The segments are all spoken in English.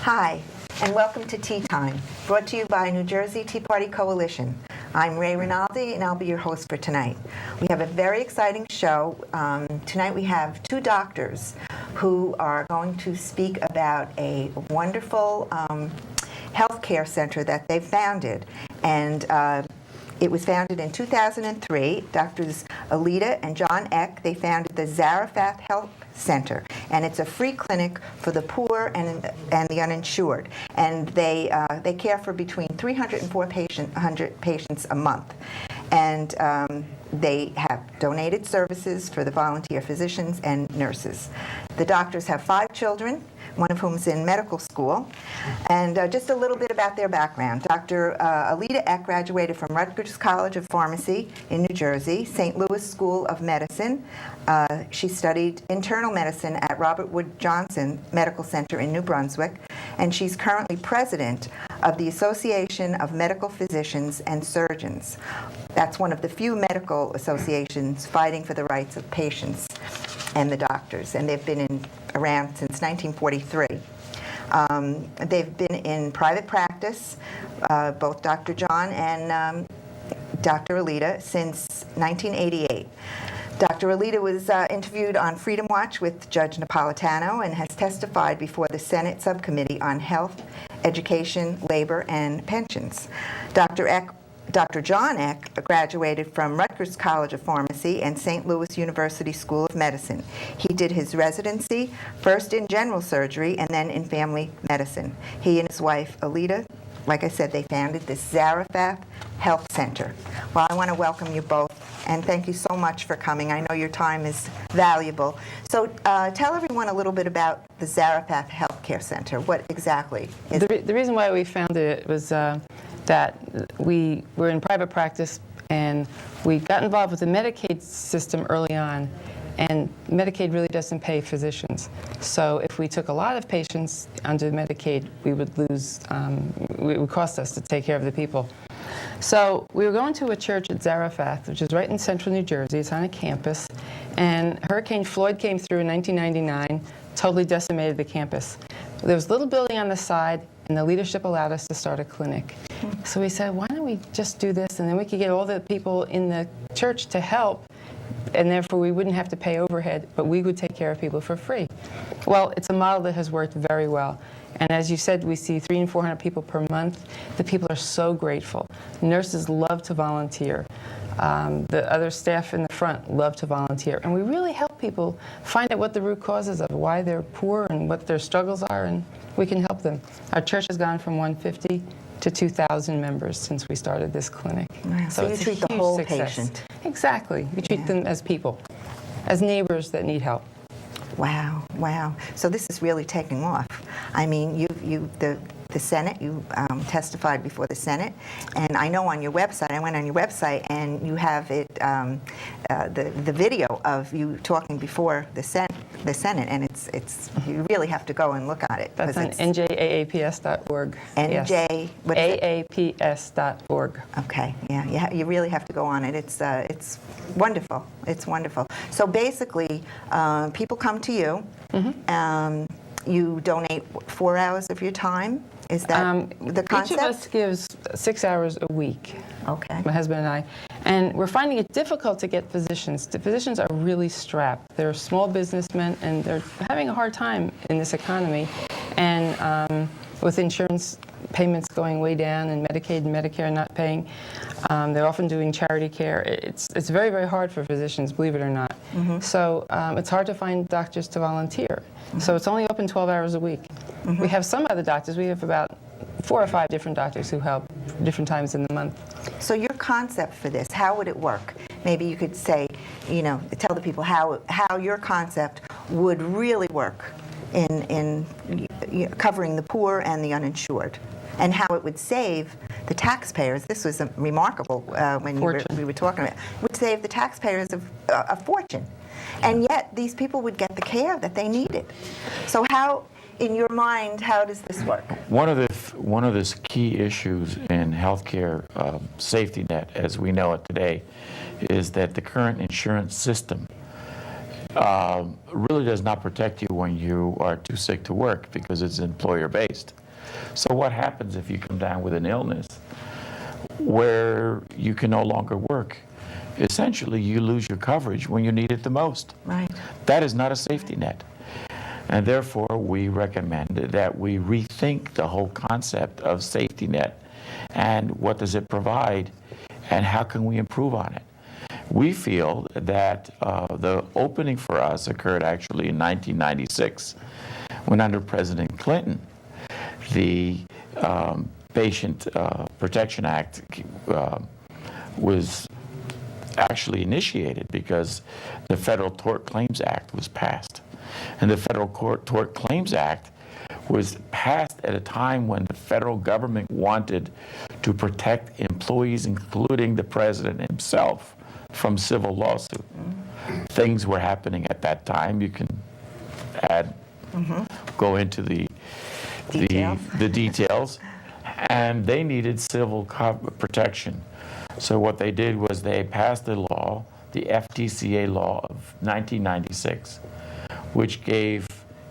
Hi, and welcome to Tea Time, brought to you by New Jersey Tea Party Coalition. I'm Ray Rinaldi, and I'll be your host for tonight. We have a very exciting show. Tonight we have two doctors who are going to speak about a wonderful healthcare center that they founded. And it was founded in 2003. Doctors Alieta and John Eck, they founded the Zarephath Health Center, and it's a free clinic for the poor and the uninsured. And they care for between 300 and 400 patients a month. And they have donated services for the volunteer physicians and nurses. The doctors have 5 children, one of whom is in medical school. And just a little bit about their background. Dr. Alieta Eck graduated from Rutgers College of Pharmacy in New Jersey, St. Louis School of Medicine. She studied internal medicine at Robert Wood Johnson Medical Center in New Brunswick, and she's currently president of the Association of Medical Physicians and Surgeons. That's one of the few medical associations fighting for the rights of patients and the doctors, and they've been around since 1943. They've been in private practice, both Dr. John and Dr. Alieta, since 1988. Dr. Alieta was interviewed on Freedom Watch with Judge Napolitano and has testified before the Senate Subcommittee on Health, Education, Labor, and Pensions. Dr. John Eck graduated from Rutgers College of Pharmacy and St. Louis University School of Medicine. He did his residency first in general surgery and then in family medicine. He and his wife, Alieta, like I said, they founded this Zarephath Health Center. Well, I want to welcome you both, and thank you so much for coming. I know your time is valuable. So tell everyone a little bit about the Zarephath Healthcare Center. What exactly is it? The reason why we founded it was that we were in private practice, and we got involved with the Medicaid system early on, and Medicaid really doesn't pay physicians. So if we took a lot of patients under Medicaid, we would lose, it would cost us to take care of the people. So we were going to a church at Zarephath, which is right in central New Jersey. It's on a campus. And Hurricane Floyd came through in 1999, totally decimated the campus. There was a little building on the side, and the leadership allowed us to start a clinic. So we said, why don't we just do this, and then we could get all the people in the church to help, and therefore we wouldn't have to pay overhead, but we would take care of people for free. Well, it's a model that has worked very well. And as you said, we see 300 and 400 people per month. The people are so grateful. Nurses love to volunteer. The other staff in the front love to volunteer. And we really help people find out what the root causes of why they're poor and what their struggles are, and we can help them. Our church has gone from 150 to 2,000 members since we started this clinic. Wow. So you treat the whole patient. Exactly. We treat them as people, as neighbors that need help. Wow, wow. So this is really taking off. I mean, the Senate, you testified before the Senate, and I know on your website, I went on your website, and you have it, the video of you talking before the Senate, and it's you really have to go and look at it. That's on njaaps.org. NJ, yes. what is it? AAPS.org. Okay, yeah, you really have to go on it. It's wonderful. It's wonderful. So basically, people come to you. Mm-hmm. You donate 4 hours of your time. Is that the concept? Each of us gives 6 hours a week. Okay. My husband and I. And we're finding it difficult to get physicians. The physicians are really strapped. They're small businessmen, and they're having a hard time in this economy. And with insurance payments going way down and Medicaid and Medicare not paying, they're often doing charity care. It's very, very hard for physicians, believe it or not. Mm-hmm. So it's hard to find doctors to volunteer. Mm-hmm. So it's only open 12 hours a week. Mm-hmm. We have some other doctors. We have about 4 or 5 different doctors who help different times in the month. So your concept for this, how would it work? Maybe you could say, tell the people how your concept would really work in covering the poor and the uninsured, and how it would save the taxpayers. This was remarkable when we were talking about it. Would save the taxpayers a fortune, and yet these people would get the care that they needed. So how, in your mind, how does this work? One of the key issues in healthcare safety net, as we know it today, is that the current insurance system really does not protect you when you are too sick to work because it's employer-based. So what happens if you come down with an illness where you can no longer work? Essentially, you lose your coverage when you need it the most. Right. That is not a safety net. And therefore, we recommend that we rethink the whole concept of safety net and what does it provide and how can we improve on it. We feel that the opening for us occurred actually in 1996 when under President Clinton, the Patient Protection Act was actually initiated because the Federal Tort Claims Act was passed. And the Federal Tort Claims Act was passed at a time when the federal government wanted to protect employees, including the president himself, from civil lawsuit. Things were happening at that time. You can add, go into the details. And they needed civil protection. So what they did was they passed a law, the FTCA law of 1996, which gave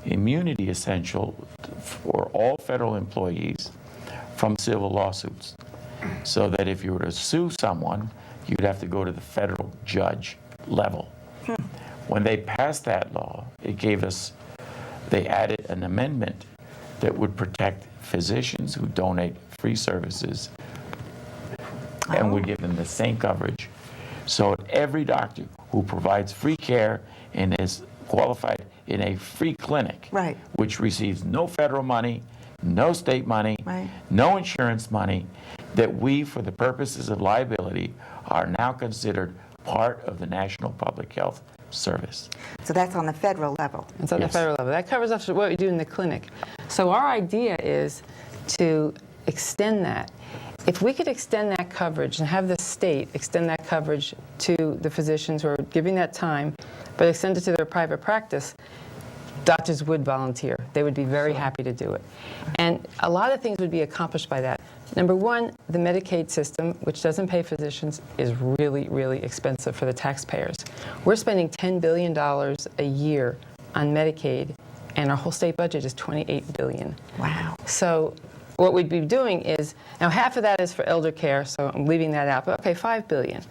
immunity essential for all federal employees from civil lawsuits. So that if you were to sue someone, you'd have to go to the federal judge level. When they passed that law, they added an amendment that would protect physicians who donate free services and would give them the same coverage. So every doctor who provides free care and is qualified in a free clinic, Right. which receives no federal money, no state money, Right. no insurance money, that we, for the purposes of liability, are now considered part of the National Public Health Service. So that's on the federal level. It's on the Yes. federal level. That covers up what we do in the clinic. So our idea is to extend that. If we could extend that coverage and have the state extend that coverage to the physicians who are giving that time, but extend it to their private practice, doctors would volunteer. They would be very happy to do it. And a lot of things would be accomplished by that. Number one, the Medicaid system, which doesn't pay physicians, is really, really expensive for the taxpayers. We're spending $10 billion a year on Medicaid, and our whole state budget is $28 billion. Wow. So what we'd be doing is, now half of that is for elder care, so I'm leaving that out, but okay, $5 billion.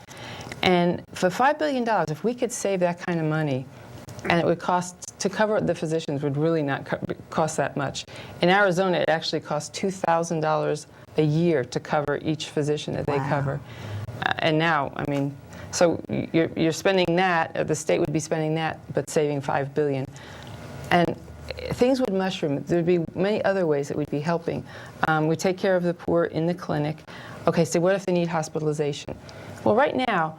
And for $5 billion, if we could save that kind of money, and it would cost, to cover the physicians would really not cost that much. In Arizona, it actually costs $2,000 a year to cover each physician that they Wow. cover. And now, I mean, so you're spending that, or the state would be spending that, but saving $5 billion. And things would mushroom. There'd be many other ways that we'd be helping. We take care of the poor in the clinic. Okay, so what if they need hospitalization? Well, right now,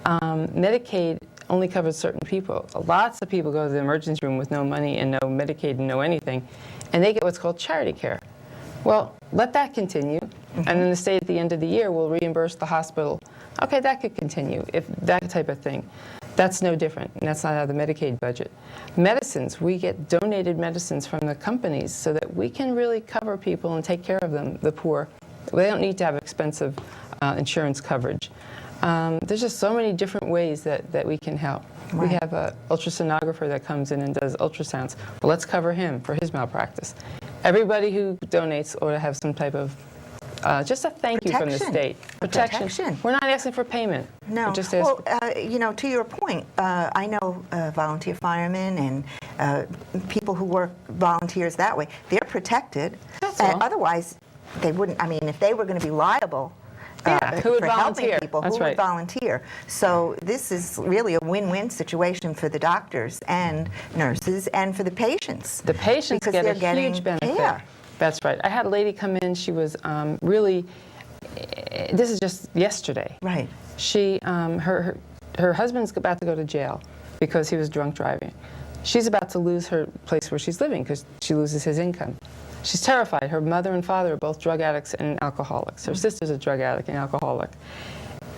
Medicaid only covers certain people. Lots of people go to the emergency room with no money and no Medicaid and no anything, and they get what's called charity care. Well, let that continue, and then the state at the end of the year will reimburse the hospital. Okay, that could continue, if that type of thing. That's no different, and that's not out of the Medicaid budget. Medicines, we get donated medicines from the companies so that we can really cover people and take care of them, the poor. They don't need to have expensive insurance coverage. There's just so many different ways that we can help. Right. We have an ultrasonographer that comes in and does ultrasounds. Well, let's cover him for his malpractice. Everybody who donates ought to have some type of just a thank you from the state. Protection. We're not asking for payment. No. We're just asking. Well, you know, to your point, I know volunteer firemen and people who work volunteers that way. They're protected. That's all. Otherwise, they wouldn't. I mean, if they were going to be liable who would for volunteer? helping people, That's who would right. volunteer? So this is really a win-win situation for the doctors and nurses and for the patients. The patients because get they're a getting huge benefit. care. That's right. I had a lady come in. She was really. This is just yesterday. Right. She, her husband's about to go to jail because he was drunk driving. She's about to lose her place where she's living because she loses his income. She's terrified. Her mother and father are both drug addicts and alcoholics. Her sister's a drug addict and alcoholic.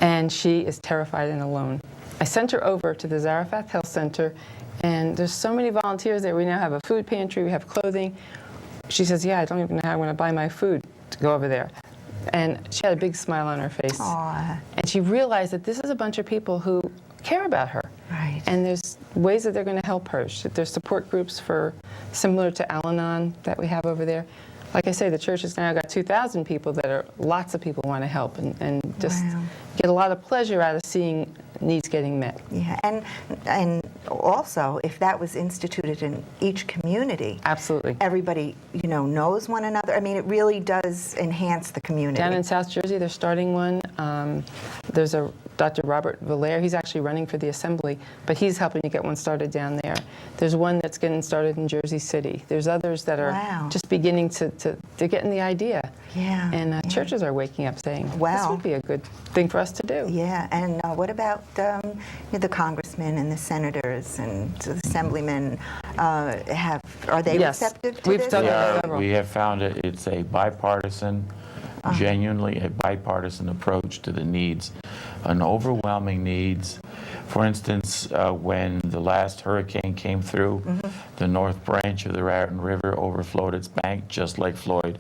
And she is terrified and alone. I sent her over to the Zarephath Health Center, and there's so many volunteers there. We now have a food pantry, we have clothing. She says, yeah, I don't even know how I'm going to buy my food to go over there. And she had a big smile on her face. Aww. And she realized that this is a bunch of people who care about her. Right. And there's ways that they're going to help her. There's support groups for similar to Al-Anon that we have over there. Like I say, the church has now got 2,000 people that are, lots of people want to help and just Wow. get a lot of pleasure out of seeing needs getting met. Yeah, and also, if that was instituted in each community, Absolutely. everybody, knows one another. I mean, it really does enhance the community. Down in South Jersey, they're starting one. There's a Dr. Robert Valaire. He's actually running for the assembly, but he's helping to get one started down there. There's one that's getting started in Jersey City. There's others that are Wow. just beginning they're getting the idea. Yeah, And yeah. churches are waking up saying, this Wow. would be a good thing for us to do. Yeah, and what about the congressmen and the senators and the assemblymen? Are they Yes. receptive to We've this? done that. Yeah, we have found it's a bipartisan, genuinely a bipartisan approach to the needs, an overwhelming needs. For instance, when the last hurricane came through, the north branch of the Raritan River overflowed its bank, just like Floyd,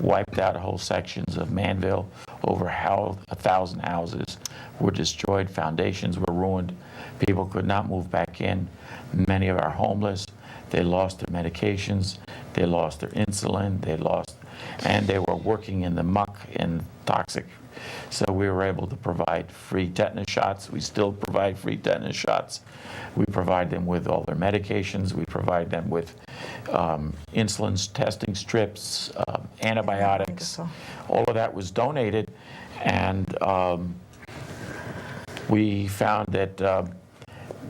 wiped out whole sections of Manville. Over 1,000 houses were destroyed, foundations were ruined, people could not move back in. Many of our homeless, they lost their medications, they lost their insulin, and they were working in the muck and toxic. So we were able to provide free tetanus shots. We still provide free tetanus shots. We provide them with all their medications. We provide them with insulin testing strips, antibiotics. Wonderful. All of that was donated, and we found that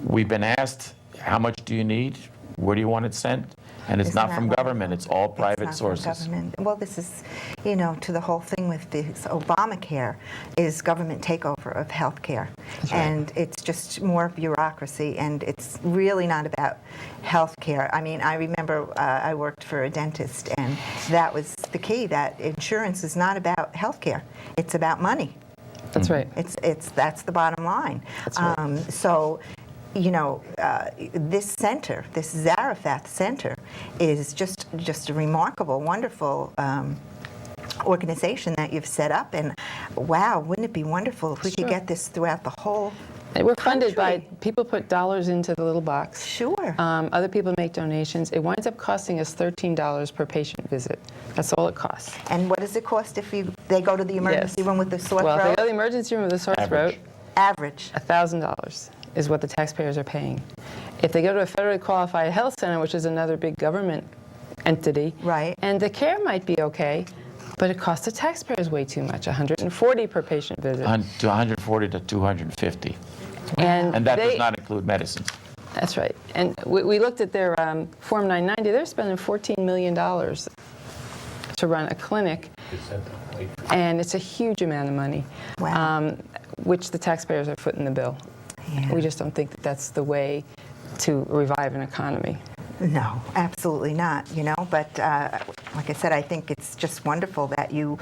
we've been asked, how much do you need? Where do you want it sent? And it's Isn't not that from wonderful? government, it's all private It's not from sources. government. Well, this is, to the whole thing with this Obamacare is government takeover of health care. That's right. And it's just more bureaucracy, and it's really not about health care. I mean, I remember I worked for a dentist, and that was the key, that insurance is not about health care. It's about money. That's right. That's the bottom line. That's right. So, this center, this Zarephath Center, is just a remarkable, wonderful organization that you've set up. And wow, wouldn't it be wonderful if we could Sure. get this throughout the whole And we're funded by, country? people put dollars into the little box. Sure. Other people make donations. It winds up costing us $13 per patient visit. That's all it costs. And what does it cost if they go to the emergency Yes. room with the sore Well, if they throat? go to the emergency room with a sore Average. throat, Average. $1,000 is what the taxpayers are paying. If they go to a federally qualified health center, which is another big government entity, Right. and the care might be okay, but it costs the taxpayers way too much, $140 per patient visit. To 140 to 250. And And that does they- not include medicines. That's right. And we looked at their Form 990. They're spending $14 million to run a clinic, and it's a huge amount of money, Wow. which the taxpayers are footing the bill. Yeah. We just don't think that that's the way to revive an economy. No, absolutely not, But like I said, I think it's just wonderful that you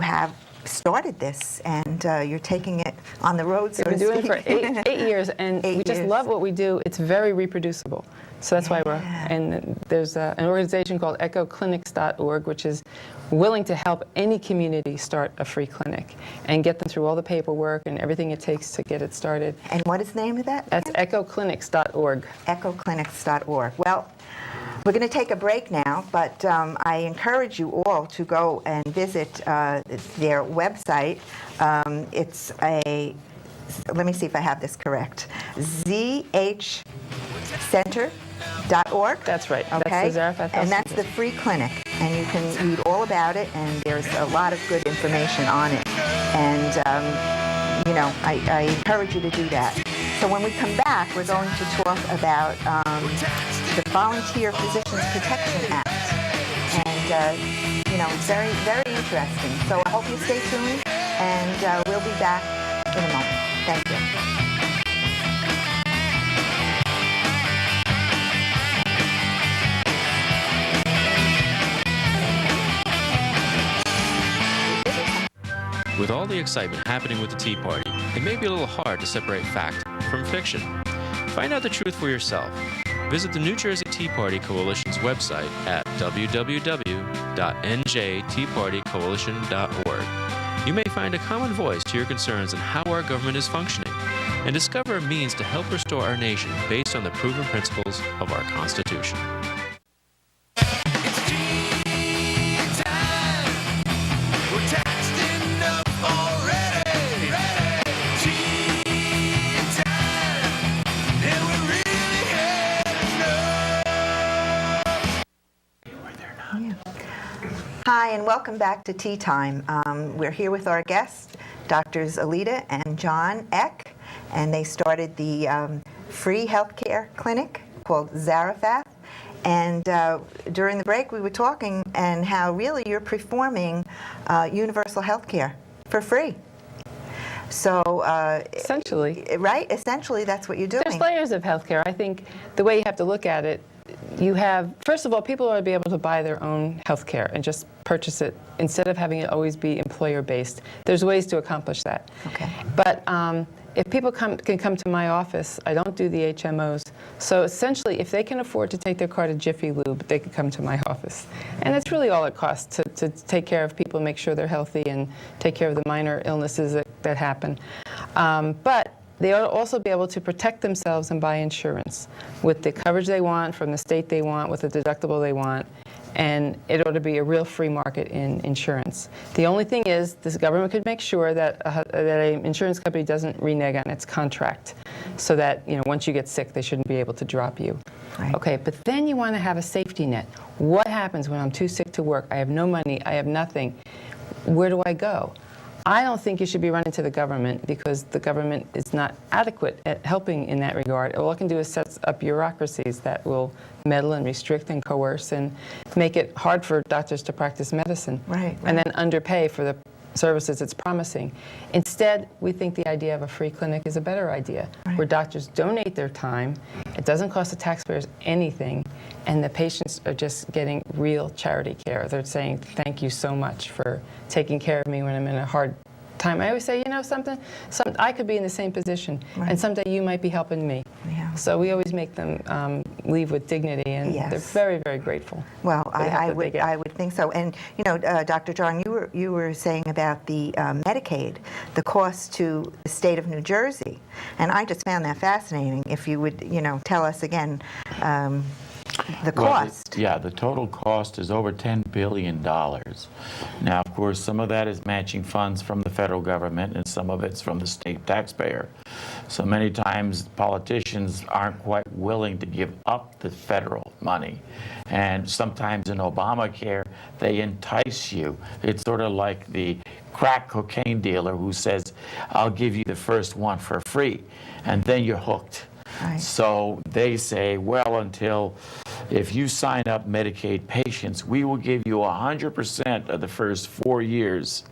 have started this, and you're taking it on the road, so We've been to doing it speak. for eight years, and 8 we just years. love what we do. It's very reproducible. So that's why Yeah. and there's an organization called Eck.mpg, which is willing to help any community start a free clinic and get them through all the paperwork and everything it takes to get it started. And what is the name of that? That's echoclinics.org. echoclinics.org. Well, we're going to take a break now, but I encourage you all to go and visit their website. It's let me see if I have this correct, zhcenter.org. That's right. That's Okay. the Zarephath Health And that's the Center. free clinic, and you can read all about it, and there's a lot of good information on it. And I encourage you to do that. So when we come back, we're going to talk about the Volunteer Physicians Protection Act. And, it's very, very interesting. So I hope you stay tuned, and we'll be back in a moment. Thank you. With all the excitement happening with the Tea Party, it may be a little hard to separate fact from fiction. Find out the truth for yourself. Visit the New Jersey Tea Party Coalition's website at www.njteapartycoalition.org. You may find a common voice to your concerns on how our government is functioning and discover a means to help restore our nation based on the proven principles of our Constitution. Hi, and welcome back to Tea Time. We're here with our guests, Doctors Alieta and John Eck, and they started the free healthcare clinic called Zarephath. And during the break, we were talking and how really you're performing universal healthcare for free. So Essentially. right? Essentially, that's what you're doing. There's layers of healthcare. I think the way you have to look at it, you have, first of all, people ought to be able to buy their own health care and just purchase it instead of having it always be employer-based. There's ways to accomplish that. Okay. But if people can come to my office, I don't do the HMOs. So essentially, if they can afford to take their car to Jiffy Lube, they can come to my office. And that's really all it costs to take care of people, make sure they're healthy, and take care of the minor illnesses that happen. But they ought to also be able to protect themselves and buy insurance with the coverage they want, from the state they want, with the deductible they want. And it ought to be a real free market in insurance. The only thing is, this government could make sure that an insurance company doesn't renege on its contract, so that once you get sick, they shouldn't be able to drop you. Right. Okay, but then you want to have a safety net. What happens when I'm too sick to work? I have no money. I have nothing. Where do I go? I don't think you should be running to the government, because the government is not adequate at helping in that regard. All it can do is set up bureaucracies that will meddle and restrict and coerce and make it hard for doctors to practice medicine. Right. And then underpay for the services it's promising. Instead, we think the idea of a free clinic is a better idea, where doctors donate their time, it doesn't cost the taxpayers anything, and the patients are just getting real charity care. They're saying, thank you so much for taking care of me when I'm in a hard time. I always say, something I could be in the same position, and someday you might be helping me. Yeah. So we always make them leave with dignity, and Yes. they're very, very grateful. Well, for the help I that they would get. think so. And Dr. John, you were saying about the Medicaid, the cost to the state of New Jersey, and I just found that fascinating. If you would, tell us again the cost. The total cost is over $10 billion. Now, of course, some of that is matching funds from the federal government, and some of it's from the state taxpayer. So many times politicians aren't quite willing to give up the federal money. And sometimes in Obamacare, they entice you. It's sort of like the crack cocaine dealer who says, I'll give you the first one for free, and then you're hooked. Right. So they say, well, if you sign up Medicaid patients, we will give you 100% of the first 4 years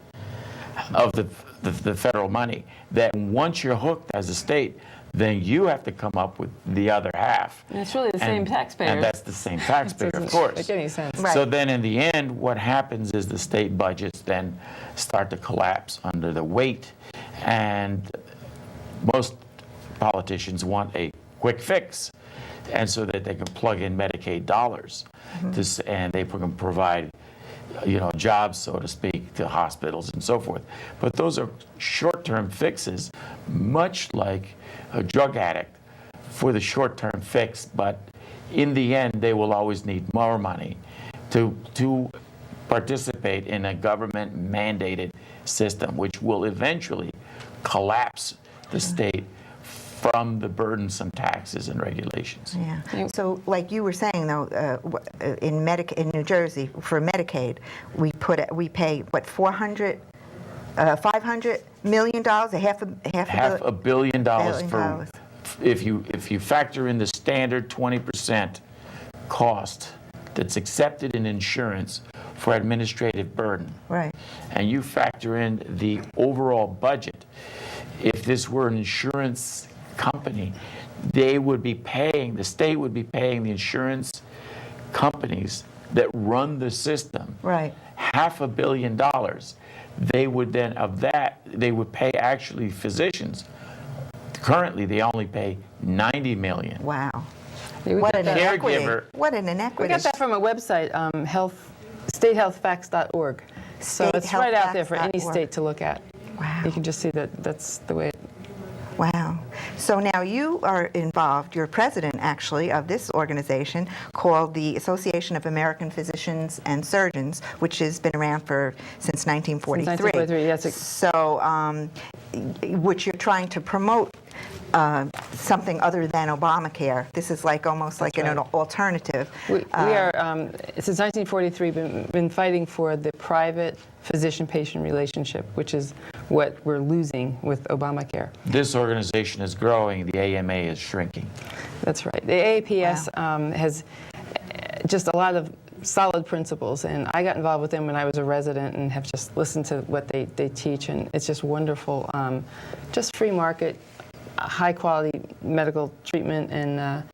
of the federal money. That once you're hooked as a state, then you have to come up with the other half. And it's really the same taxpayer. And that's the same taxpayer, of course. Doesn't make any sense. Right. So then in the end, what happens is the state budgets then start to collapse under the weight, and most politicians want a quick fix, and so that they can plug in Medicaid dollars, and they can provide, jobs, so to speak, to hospitals and so forth. But those are short-term fixes, much like a drug addict for the short-term fix. But in the end, they will always need more money to participate in a government-mandated system, which will eventually collapse the state from the burdensome taxes and regulations. Yeah. So, like you were saying, though, in New Jersey for Medicaid, we pay what, $500 million, half a billion dollars $1 billion. If you factor in the standard 20% cost that's accepted in insurance for administrative burden. Right. And you factor in the overall budget. If this were an insurance company, the state would be paying the insurance companies that run the system Right. $500 million. They would then, of that, they would pay actually physicians. Currently, they only pay $90 million. Wow. Yeah, we What got an that. inequity. Caregiver. What an We inequity. got that from a website, statehealthfacts.org. So it's right out there for any Statehealthfacts.org. state to look at. Wow. You can just see that that's the way it Wow. So now you are involved, you're president actually of this organization called the Association of American Physicians and Surgeons, which has been around since 1943. Since 1943, yes. So, which you're trying to promote something other than Obamacare. This is like almost like an alternative. We are, since 1943, been fighting for the private physician-patient relationship, which is what we're losing with Obamacare. This organization is growing, the AMA is shrinking. That's right. The AAPS has just a lot of solid principles, and I got involved with them when I was a resident and have just listened to what they teach, and it's just wonderful. Just free market, high-quality medical treatment, and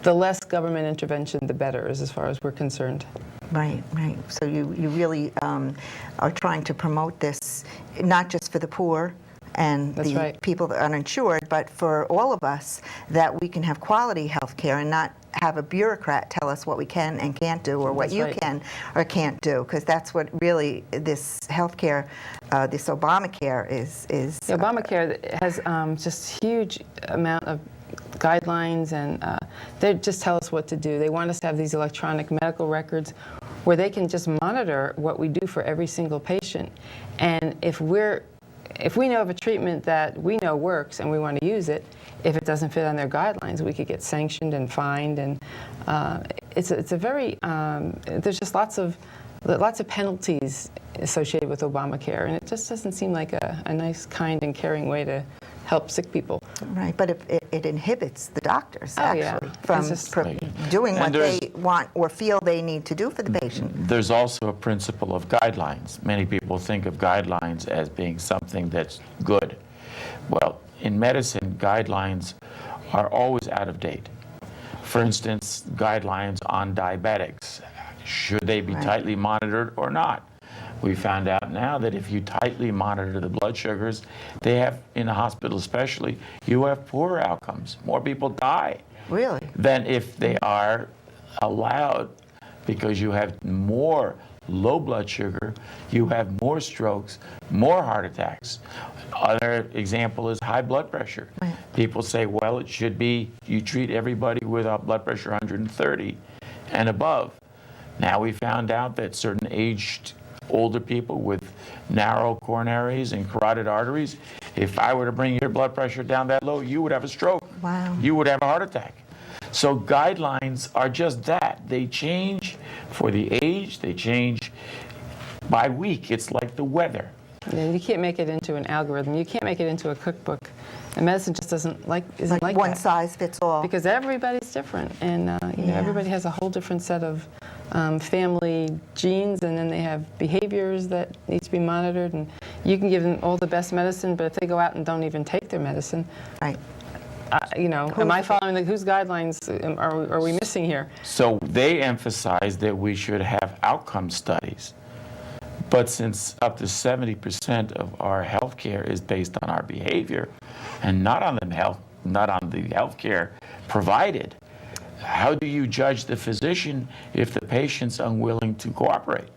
the less government intervention, the better, as far as we're concerned. Right, right. So you really are trying to promote this, not just for the poor and That's the right. people that are uninsured, but for all of us, that we can have quality health care and not have a bureaucrat tell us what we can and can't do, or what That's you right. can or can't do, because that's what really this health care, this Obamacare is. The Obamacare has just huge amount of guidelines, and they just tell us what to do. They want us to have these electronic medical records where they can just monitor what we do for every single patient. And if we know of a treatment that we know works and we want to use it, if it doesn't fit on their guidelines, we could get sanctioned and fined. And it's a very there's just lots of penalties associated with Obamacare, and it just doesn't seem like a nice, kind, and caring way to help sick people. Right, but it inhibits the doctors, Oh, yeah. actually, from It's just- doing what And they there's- want or feel they need to do for the patient. There's also a principle of guidelines. Many people think of guidelines as being something that's good. Well, in medicine, guidelines are always out of date. For instance, guidelines on diabetics. Should they be Right. tightly monitored or not? We found out now that if you tightly monitor the blood sugars, they have, in the hospital especially, you have poorer outcomes. More people die Really? than if they are allowed, because you have more low blood sugar, you have more strokes, more heart attacks. Other example is high blood pressure. Right. People say, well, it should be, you treat everybody with a blood pressure 130 and above. Now we found out that certain aged older people with narrow coronaries and carotid arteries, if I were to bring your blood pressure down that low, you would have a stroke. Wow. You would have a heart attack. So guidelines are just that. They change for the age, they change by week. It's like the weather. And you can't make it into an algorithm. You can't make it into a cookbook. And medicine just isn't like One that. size fits all. Because everybody's different, and you know, Yeah. everybody has a whole different set of family genes, and then they have behaviors that need to be monitored. And you can give them all the best medicine, but if they go out and don't even take their medicine, Right. you know, am I following whose guidelines are we missing here? So they emphasize that we should have outcome studies. But since up to 70% of our health care is based on our behavior and not on the health care provided, how do you judge the physician if the patient's unwilling to cooperate?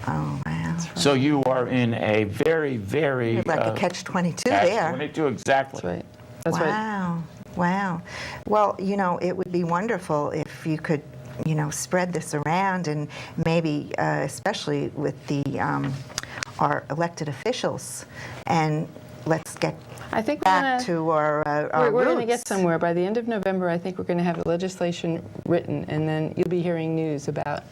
Oh, wow. So you are in a very, very Like a catch-22 there. catch-22, exactly. That's right. That's right. Wow. Wow. Well, you know, it would be wonderful if you could, you know, spread this around, and maybe especially with our elected officials, and let's get I think back to our we're going to roots. get somewhere. By the end of November, I think we're going to have the legislation written, and then you'll be hearing news about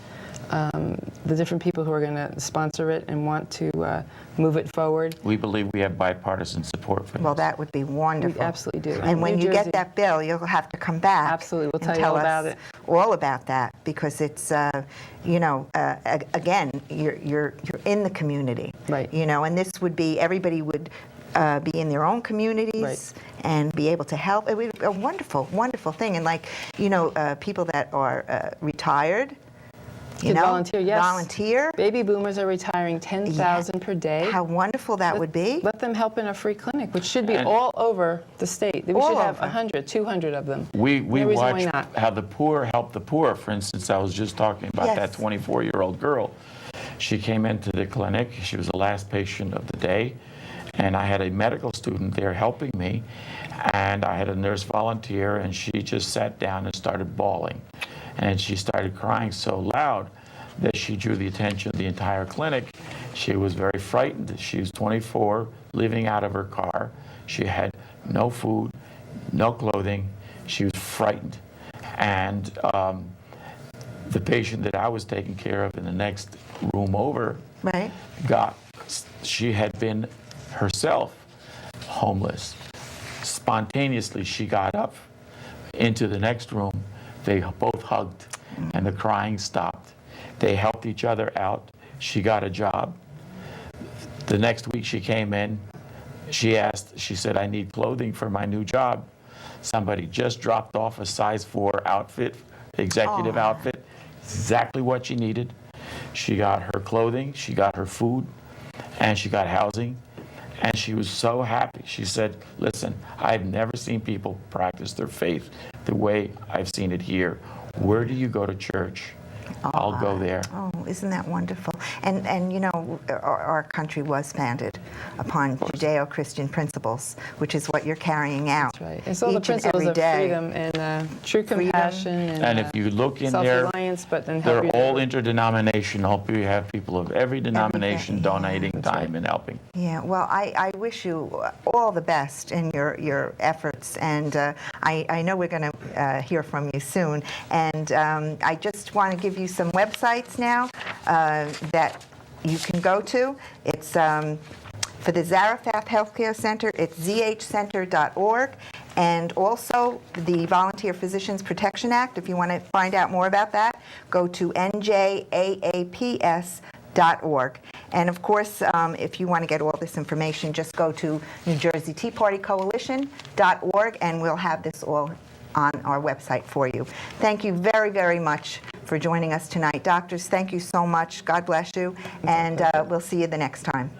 the different people who are going to sponsor it and want to move it forward. We believe we have bipartisan support for Well, this. that would be wonderful. We absolutely do. And when New you Jersey- get that bill, you'll have to come back. Absolutely. We'll and tell you all us about it. all about that, because it's, you know, again, you're in the community. Right. You know, and this would be, everybody would be in their own communities. Right. And be able to help. It would be a wonderful, wonderful thing. And like, you know, people that are retired, you Could know, volunteer, yes. volunteer. Baby boomers are retiring 10,000 per day. How wonderful that would be. Let them help in a free clinic, which should be And- all over the state. We All should have over. 100, 200 of them. We No reason why watch not. how the poor help the poor. For instance, I was just talking about Yes. that 24-year-old girl. She came into the clinic. She was the last patient of the day. And I had a medical student there helping me. And I had a nurse volunteer, and she just sat down and started bawling. And she started crying so loud that she drew the attention of the entire clinic. She was very frightened. She was 24, living out of her car. She had no food, no clothing. She was frightened. And the patient that I was taking care of in the next room over Right. she had been herself homeless. Spontaneously, she got up into the next room. They both hugged, and the crying stopped. They helped each other out. She got a job. The next week she came in, she said, I need clothing for my new job. Somebody just dropped off a size 4 outfit, executive outfit, exactly what she needed. She got her clothing, she got her food, and she got housing. And she was so happy. She said, listen, I've never seen people practice their faith the way I've seen it here. Where do you go to church? I'll go there. Oh, isn't that wonderful? And you know, our country was founded upon Judeo-Christian principles, which is what you're carrying out. That's right. It's all the each and principles every of day. freedom and true compassion And if you look in there, self-reliance, but then help they're you all interdenominational. You have people of every denomination donating time and helping. Yeah, well, I wish you all the best in your efforts, and I know we're going to hear from you soon. And I just want to give you some websites now that you can go to. It's for the Zarephath Healthcare Center, it's zhcenter.org, and also the Volunteer Physicians Protection Act. If you want to find out more about that, go to njaaps.org. And of course, if you want to get all this information, just go to NewJerseyTeaPartyCoalition.org, and we'll have this all on our website for you. Thank you very, very much for joining us tonight. Doctors, thank you so much. God bless you, and we'll see you the next time.